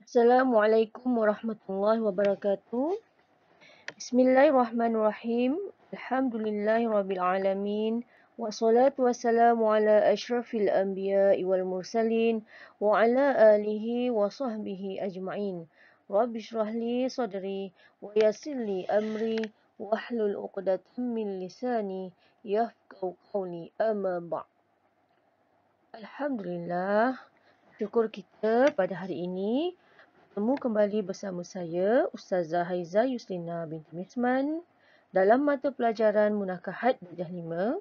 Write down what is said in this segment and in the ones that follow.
Assalamualaikum warahmatullahi wabarakatuh. Bismillahirrahmanirrahim. Alhamdulillahirabbil alamin. Wassalatu wassalamu ala asyrafil anbiya'i wal mursalin wa ala alihi wa sahbihi ajma'in. Rabbi shrah li sadri wa yassir li amri wahlul 'uqdatam min lisani yafqahu qawli. Amma ba'd. Alhamdulillah, syukur kita pada hari ini bertemu kembali bersama saya, Ustazah Haiza Yuslina binti Misman, dalam mata pelajaran Munakahat Darjah 5.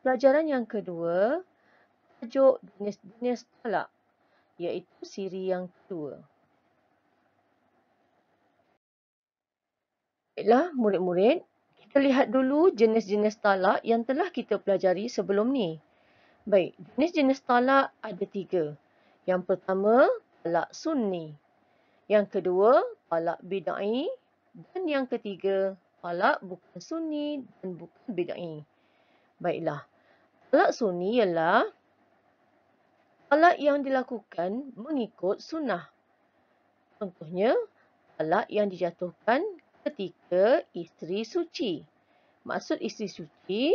Pelajaran yang kedua, tajuk jenis-jenis talak, iaitu siri yang kedua. Baiklah, murid-murid, kita lihat dulu jenis-jenis talak yang telah kita pelajari sebelum ni. Baik, jenis-jenis talak ada 3. Yang pertama, talak sunni. Yang kedua, talak bid'ai. Dan yang ketiga, talak bukan sunni dan bukan bid'ai. Baiklah, talak sunni ialah talak yang dilakukan mengikut sunnah. Contohnya, talak yang dijatuhkan ketika isteri suci. Maksud isteri suci,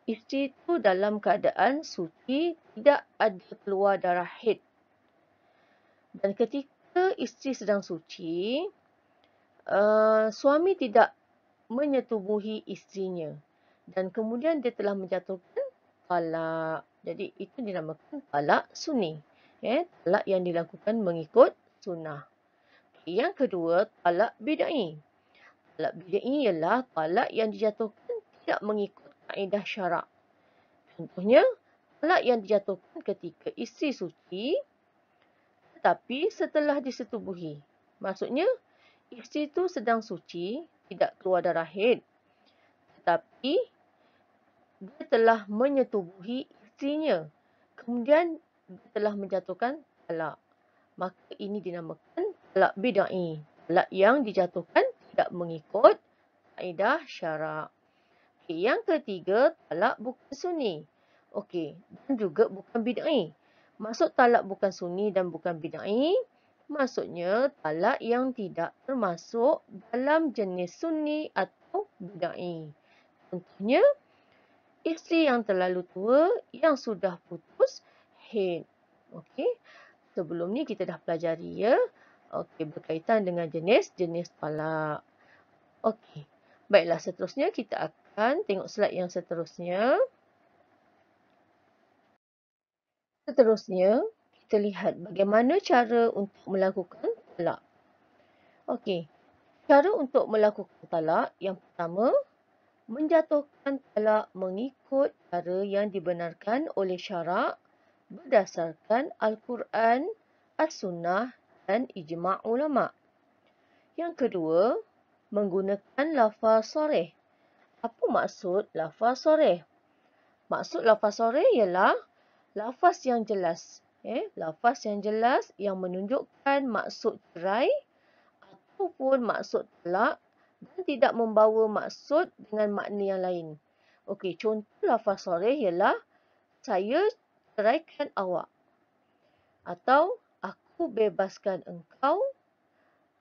isteri itu dalam keadaan suci, tidak ada keluar darah haid. Dan ketika isteri sedang suci, suami tidak menyetubuhi isterinya dan kemudian dia telah menjatuhkan talak. Jadi itu dinamakan talak sunni. Talak yang dilakukan mengikut sunnah. Yang kedua, talak bid'ai. Talak bid'ai ialah talak yang dijatuhkan tidak mengikut kaedah syarak. Contohnya, talak yang dijatuhkan ketika isteri suci tetapi setelah disetubuhi. Maksudnya, isteri itu sedang suci, tidak keluar darah haid, tetapi dia telah menyetubuhi isterinya. Kemudian dia telah menjatuhkan talak. Maka ini dinamakan talak bid'ai. Talak yang dijatuhkan tidak mengikut kaedah syarak. Yang ketiga, talak bukan sunni. Dan juga bukan bid'ai. Maksud talak bukan sunni dan bukan bid'ai, maksudnya talak yang tidak termasuk dalam jenis sunni atau bid'ai. Contohnya, isteri yang terlalu tua yang sudah putus haid. Sebelum ni kita dah pelajari ya. Berkaitan dengan jenis-jenis talak. Baiklah, seterusnya kita akan tengok slide yang seterusnya. Seterusnya, kita lihat bagaimana cara untuk melakukan talak. Cara untuk melakukan talak yang pertama, menjatuhkan talak mengikut cara yang dibenarkan oleh syarak berdasarkan Al-Quran, As-Sunnah dan Ijma' ulama'. Yang kedua, menggunakan lafaz sharih. Apa maksud lafaz sharih? Maksud lafaz sharih ialah lafaz yang jelas. Lafaz yang jelas yang menunjukkan maksud cerai ataupun maksud talak dan tidak membawa maksud dengan makna yang lain. Contoh lafaz sharih ialah saya ceraikan awak, atau aku bebaskan engkau,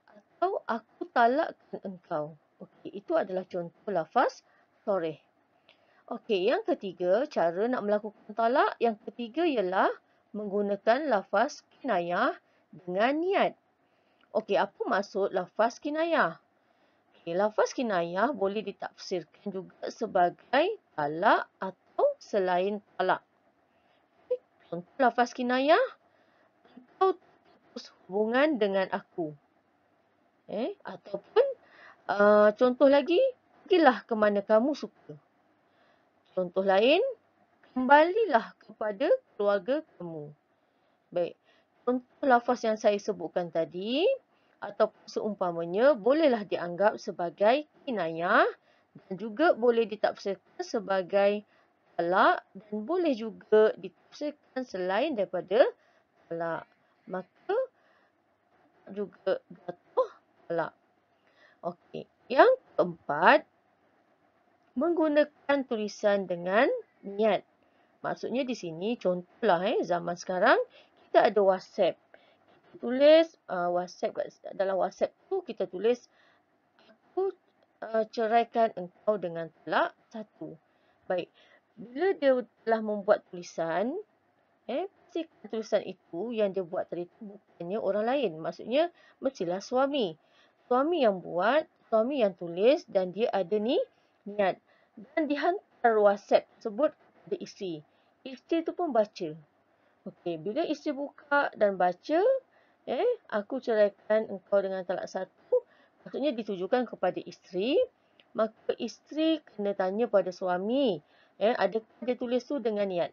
atau aku talakkan engkau. Itu adalah contoh lafaz sharih. Yang ketiga, cara nak melakukan talak yang ketiga ialah menggunakan lafaz kinayah dengan niat. Apa maksud lafaz kinayah? Lafaz kinayah boleh ditafsirkan juga sebagai talak atau selain talak. Contoh lafaz kinayah, engkau putus hubungan dengan aku. Ataupun contoh lagi, pergilah ke mana kamu suka. Contoh lain, kembalilah kepada keluarga kamu. Baik, contoh lafaz yang saya sebutkan tadi atau seumpamanya bolehlah dianggap sebagai kinayah dan juga boleh ditafsirkan sebagai talak dan boleh juga ditafsirkan selain daripada talak. Maka juga jatuh talak. Yang keempat, menggunakan tulisan dengan niat. Maksudnya di sini contohlah zaman sekarang kita ada WhatsApp. tulis WhatsApp, dalam WhatsApp tu kita tulis, aku ceraikan engkau dengan talak 1. Baik, bila dia telah membuat tulisan, pastikan tulisan itu yang dia buat tadi tu bukannya orang lain. Maksudnya mestilah suami. Suami yang buat, suami yang tulis dan dia ada niat. Dan dihantar WhatsApp tersebut kepada isteri. Isteri tu pun baca. Okey, bila isteri buka dan baca, aku ceraikan engkau dengan talak 1, maksudnya ditujukan kepada isteri, maka isteri kena tanya pada suami, adakah dia tulis tu dengan niat.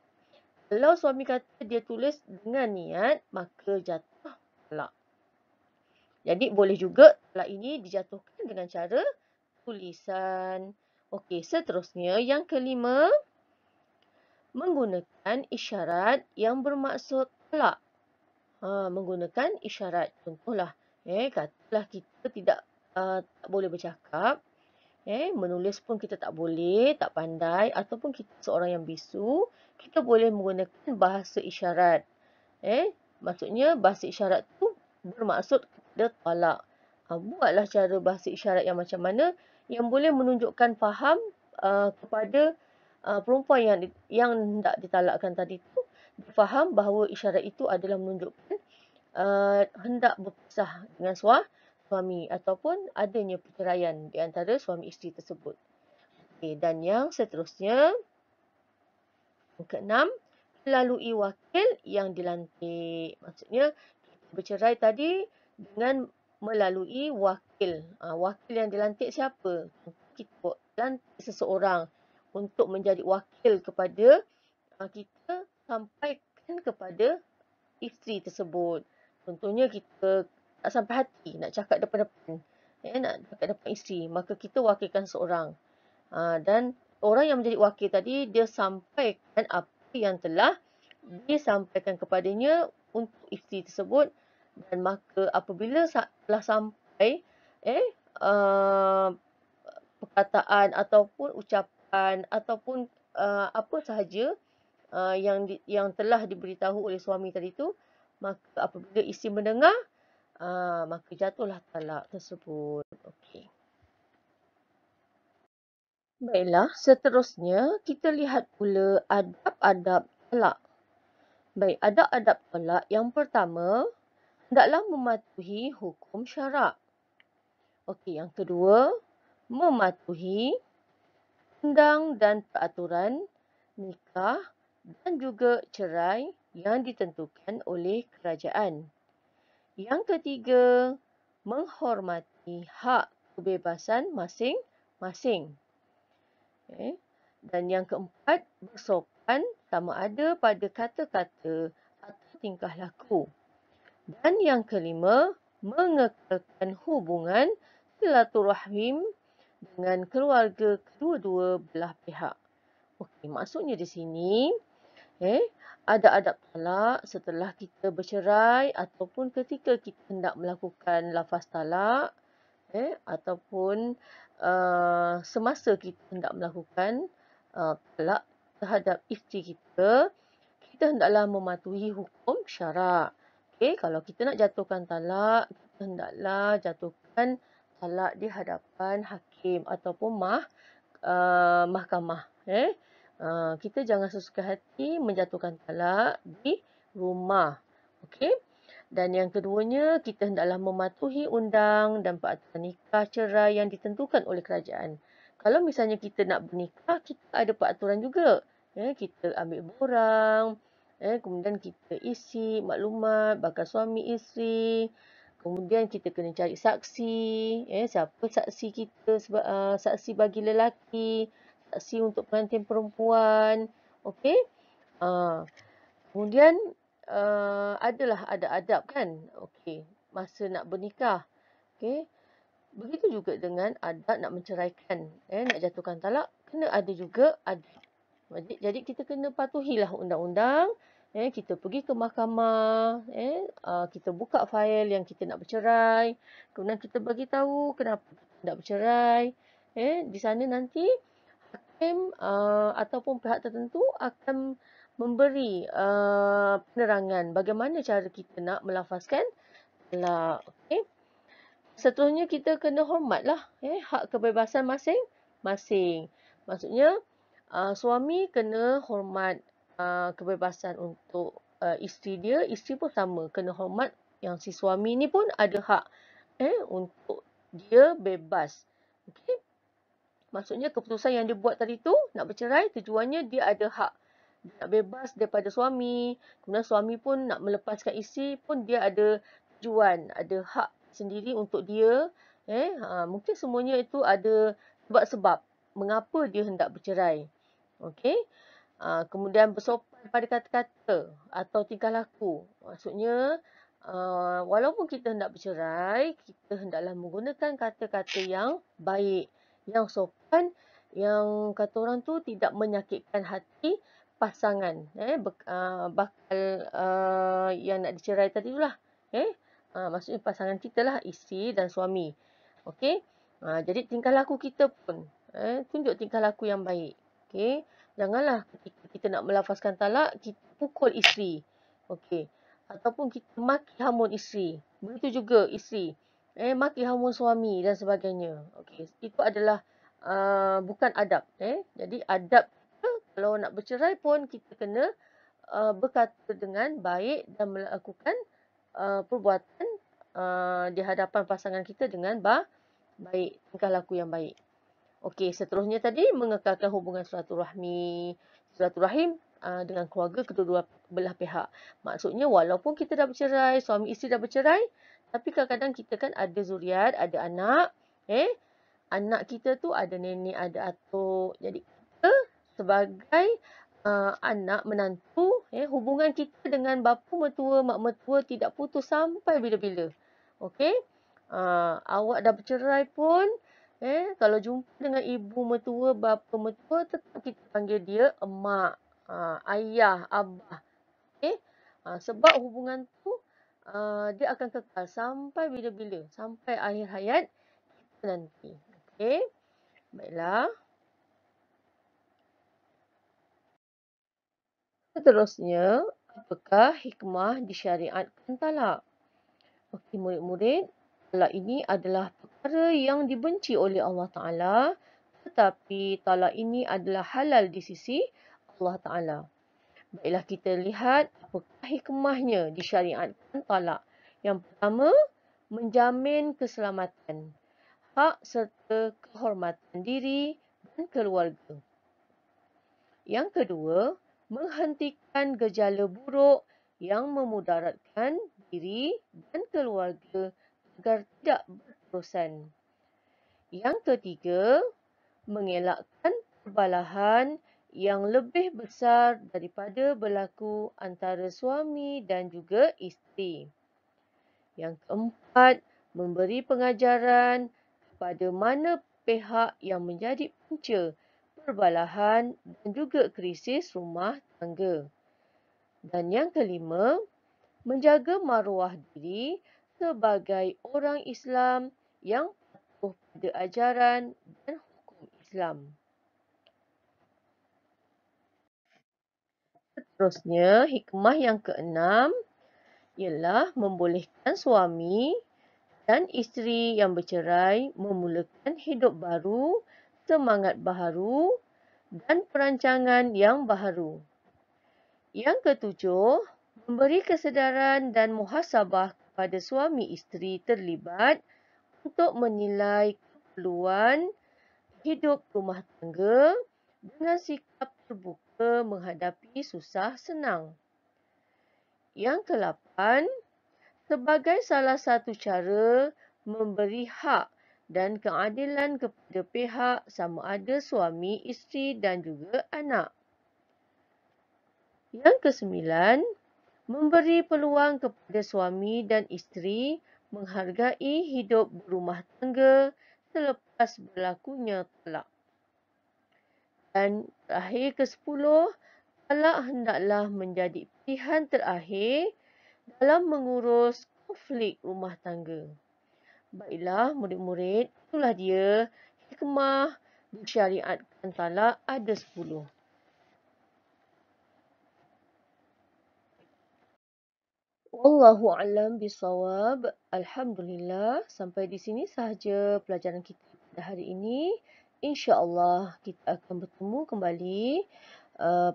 Kalau suami kata dia tulis dengan niat, maka jatuh talak. Jadi boleh juga talak ini dijatuhkan dengan cara tulisan. Okey, seterusnya yang kelima, menggunakan isyarat yang bermaksud talak. Menggunakan isyarat. Contohlah, katalah kita tak boleh bercakap, menulis pun kita tak boleh, tak pandai, ataupun kita seorang yang bisu, kita boleh menggunakan bahasa isyarat. Maksudnya bahasa isyarat tu bermaksud kepada talak. Buatlah cara bahasa isyarat yang macam mana yang boleh menunjukkan faham kepada perempuan yang hendak ditalakkan tadi tu, faham bahawa isyarat itu adalah menunjukkan hendak berpisah dengan suami ataupun adanya perceraian di antara suami isteri tersebut. Okay, dan yang seterusnya, yang keenam, melalui wakil yang dilantik. Maksudnya, kita bercerai tadi dengan melalui wakil. Wakil yang dilantik siapa? Kita lantik seseorang untuk menjadi wakil kepada kita sampaikan kepada isteri tersebut. Contohnya kita tak sampai hati nak cakap depan-depan. Nak cakap depan isteri. Maka kita wakilkan seorang. Dan orang yang menjadi wakil tadi, dia sampaikan apa yang telah disampaikan kepadanya untuk isteri tersebut. Dan maka apabila telah sampai perkataan ataupun ucapan ataupun apa sahaja yang telah diberitahu oleh suami tadi tu, maka apabila isteri mendengar, maka jatuhlah talak tersebut. Okey. Baiklah, seterusnya kita lihat pula adab-adab talak. Baik, adab-adab talak yang pertama, hendaklah mematuhi hukum syarak. Okey, yang kedua, mematuhi undang dan peraturan nikah dan juga cerai yang ditentukan oleh kerajaan. Yang ketiga, menghormati hak kebebasan masing-masing. Dan yang keempat, bersopan sama ada pada kata-kata atau tingkah laku. Dan yang kelima, mengekalkan hubungan silaturahim dengan keluarga kedua-dua belah pihak. Okey, maksudnya di sini, ada adab talak setelah kita bercerai ataupun ketika kita hendak melakukan lafaz talak, ataupun semasa kita hendak melakukan talak terhadap isteri kita, kita hendaklah mematuhi hukum syarak. Okey, kalau kita nak jatuhkan talak, kita hendaklah jatuhkan talak di hadapan hakim ataupun mahkamah. Kita jangan sesuka hati menjatuhkan talak di rumah. Okey. Dan yang keduanya, kita hendaklah mematuhi undang dan peraturan nikah cerai yang ditentukan oleh kerajaan. Kalau misalnya kita nak bernikah, kita ada peraturan juga. Kita ambil borang, kemudian kita isi maklumat bakal suami isteri. Kemudian kita kena cari saksi, siapa saksi kita, saksi bagi lelaki, saksi untuk pengantin perempuan. Okey. Kemudian adalah ada adab kan. Okey, masa nak bernikah. Okey. Begitu juga dengan adab nak menceraikan, nak jatuhkan talak, kena ada juga adab. Jadi kita kena patuhilah undang-undang. Kita pergi ke mahkamah, kita buka fail yang kita nak bercerai, kemudian kita bagi tahu kenapa kita nak bercerai. Di sana nanti hakim ataupun pihak tertentu akan memberi penerangan bagaimana cara kita nak melafazkan talak. Okey. Seterusnya kita kena hormatlah hak kebebasan masing-masing. Maksudnya suami kena hormat kebebasan untuk isteri dia, isteri pun sama kena hormat yang si suami ni pun ada hak untuk dia bebas. Okey. Maksudnya keputusan yang dia buat tadi tu nak bercerai, tujuannya dia ada hak nak bebas daripada suami. Kemudian suami pun nak melepaskan isteri pun dia ada tujuan, ada hak sendiri untuk dia. Mungkin semuanya itu ada sebab-sebab mengapa dia hendak bercerai. Okey. Kemudian bersopan pada kata-kata atau tingkah laku. Maksudnya walaupun kita hendak bercerai, kita hendaklah menggunakan kata-kata yang baik, yang sopan, yang kata orang tu tidak menyakitkan hati pasangan, bakal yang nak dicerai tadi tu lah. Maksudnya pasangan kita lah, isteri dan suami. Okey. Jadi tingkah laku kita pun tunjuk tingkah laku yang baik. Okey. Janganlah ketika kita nak melafazkan talak, kita pukul isteri. Okey. Ataupun kita maki hamun isteri. Begitu juga isteri. Maki hamun suami dan sebagainya. Okey. Itu adalah bukan adab. Jadi adab kita kalau nak bercerai pun kita kena berkata dengan baik dan melakukan perbuatan di hadapan pasangan kita dengan baik. Tingkah laku yang baik. Okey, seterusnya tadi mengekalkan hubungan silaturahim dengan keluarga kedua-dua belah pihak. Maksudnya walaupun kita dah bercerai, suami isteri dah bercerai, tapi kadang-kadang kita kan ada zuriat, ada anak. Anak kita tu ada nenek, ada atuk. Jadi kita sebagai anak menantu, hubungan kita dengan bapa mertua, mak mertua tidak putus sampai bila-bila. Okey? Awak dah bercerai pun, kalau jumpa dengan ibu mertua, bapa mertua, tetap kita panggil dia emak, ayah, abah. Okey? Sebab hubungan tu dia akan kekal sampai bila-bila, sampai akhir hayat kita nanti. Okey? Baiklah. Seterusnya, apakah hikmah disyariatkan talak? Okey, murid-murid, talak ini adalah perkara yang dibenci oleh Allah Ta'ala, tetapi talak ini adalah halal di sisi Allah Ta'ala. Baiklah kita lihat apakah hikmahnya disyariatkan talak. Yang pertama, menjamin keselamatan, hak serta kehormatan diri dan keluarga. Yang kedua, menghentikan gejala buruk yang memudaratkan diri dan keluarga agar tidak berterusan. Yang ketiga, mengelakkan perbalahan yang lebih besar daripada berlaku antara suami dan juga isteri. Yang keempat, memberi pengajaran kepada mana pihak yang menjadi punca perbalahan dan juga krisis rumah tangga. Dan yang kelima, menjaga maruah diri sebagai orang Islam yang patuh pada ajaran dan hukum Islam. Seterusnya, hikmah yang keenam ialah membolehkan suami dan isteri yang bercerai memulakan hidup baru, semangat baharu dan perancangan yang baharu. Yang ketujuh, memberi kesedaran dan muhasabah kepada suami isteri terlibat untuk menilai keperluan hidup rumah tangga dengan sikap terbuka menghadapi susah senang. Yang kelapan, sebagai salah satu cara memberi hak dan keadilan kepada pihak sama ada suami, isteri dan juga anak. Yang kesembilan, memberi peluang kepada suami dan isteri menghargai hidup berumah tangga selepas berlakunya talak. Dan terakhir ke-10, talak hendaklah menjadi pilihan terakhir dalam mengurus konflik rumah tangga. Baiklah murid-murid, itulah dia hikmah disyariatkan talak ada 10. Wallahu a'lam bisawab. Alhamdulillah, sampai di sini sahaja pelajaran kita pada hari ini. InsyaAllah kita akan bertemu kembali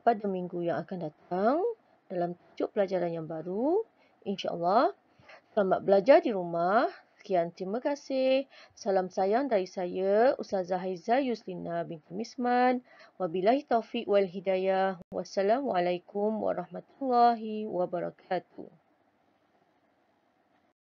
pada minggu yang akan datang dalam tajuk pelajaran yang baru. InsyaAllah. Selamat belajar di rumah. Sekian, terima kasih. Salam sayang dari saya, Ustazah Haiza Yuslina binti Misman. Wabillahi taufiq wal hidayah. Wassalamualaikum warahmatullahi wabarakatuh.